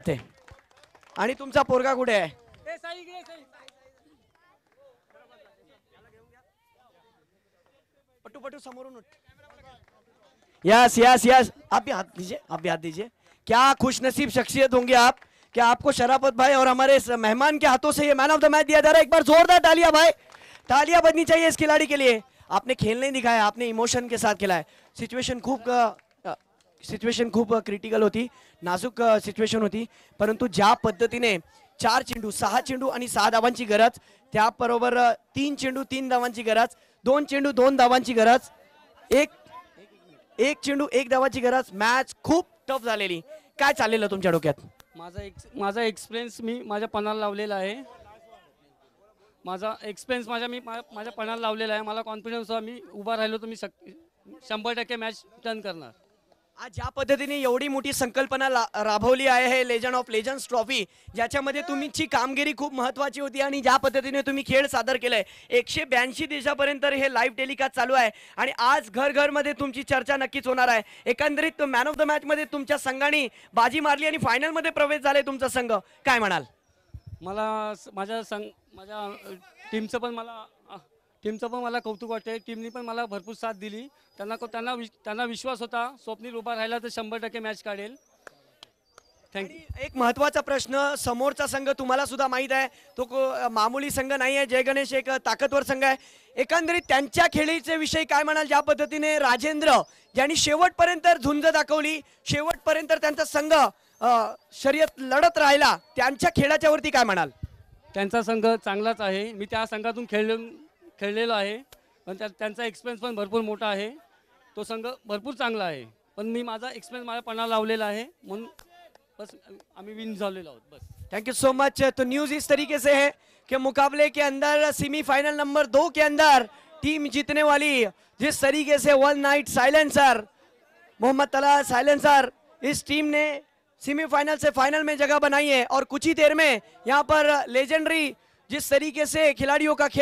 बात आहे. आणि तुमचा पोरगा कुठे आहे? पटू पटू समोरून उठ. यस यस यस, आप भी हाथ दीजिए, आप भी हाथ दीजिए. क्या खुशनसीब शख्सियत होंगे आप कि आपको शराफत भाई और हमारे इस मेहमान के हाथों से ये मैन ऑफ द मैच दिया जा रहा है. एक बार जोरदार तालियां भाई, तालियां बजनी चाहिए इस खिलाड़ी के लिए. आपने खेल नहीं दिखाया, आपने इमोशन के साथ खेला है. सिच्युएशन खूप क्रिटिकल होती, नाजूक सिच्युएशन होती, परंतु ज्या पद्धतीने 4 चेंडू 6 चेंडू आणि 6 धावांची गरज, त्याबरोबर 3 चेंडू 3 धावांची गरज, 2 चेंडू 2 धावांची गरज, एक चेंडू 1 धावाची गरज, मॅच खूप टफ झालेली. काय चाललेलं तुमच्या डोक्यात? माझा एक्सपिरियन्स मी माझ्या पणाला लावलेला आहे. माझा एक्सपिरियन्स माझ्या पणाला लावलेला आहे. मला कॉन्फिडन्स होता, मी उभा राहिलो तर मी 100% मॅच टर्न करणार. आज ज्या पद्धतीने एवढी मोठी संकल्पना राबवली आहे हे लेजंड ऑफ लेजंड्स ट्रॉफी, ज्याच्यामध्ये तुमची कामगिरी खूप महत्त्वाची होती आणि ज्या पद्धतीने तुम्ही खेळ सादर केलाय, 182 देशापर्यंत हे लाईव्ह टेलिकास्ट चालू आहे आणि आज घर घरमध्ये तुमची चर्चा नक्कीच होणार आहे. एकंदरीत मॅन ऑफ द मॅच मध्ये तुमच्या संघाने बाजी मारली आणि फायनल मध्ये प्रवेश झाले तुमचा संघ, काय म्हणाल? मला माझ्या टीमचं पण मला कौतुक वाटते. टीमनी पण मला भरपूर साथ दिली. त्यांना विश्वास होता स्वप्नील उभा राहिला तर 100% मॅच काढेल. थँक्यू. एक महत्त्वाचा प्रश्न, समोरचा संघ तुम्हाला सुद्धा माहित आहे तो मामूली संघ नाही आहे. जय गणेश एक ताकदवर संघ आहे. एकंदरीत त्यांच्या खेळीचे विषयी काय म्हणाल? ज्या पद्धतीने राजेंद्र ज्यांनी शेवटपर्यंत झुंज दाखवली, शेवटपर्यंत त्यांचा संघ शर्यत लढत राहिला, त्यांच्या खेळाच्या वरती काय म्हणाल? त्यांचा संघ चांगलाच आहे. मी त्या संघातून खेळलेलो आहे, पण त्यांचा एक्सपिरियन्स पण भरपूर मोठा आहे. तो संघ भरपूर चांगला आहे, पण मी माझा एक्सपिरियन्स माझ्या पणाला लावलेला आहे म्हणून बस आम्ही विन झालेलो आहोत. बस. Thank you so much. तो न्यूज़ इस तरीके से है कि मुकाबले के अंदर सेमीफाइनल नंबर 2 के अंदर टीम जीतने वाली, जिस तरीके से वन नाइट साइलेंसर मोहम्मद तला साइलेंसर, इस टीम ने सेमीफाइनल से फाइनल में जगह बनाई है और कुछ ही देर में यहाँ पर लेजेंडरी जिस तरीके से खिलाड़ियों का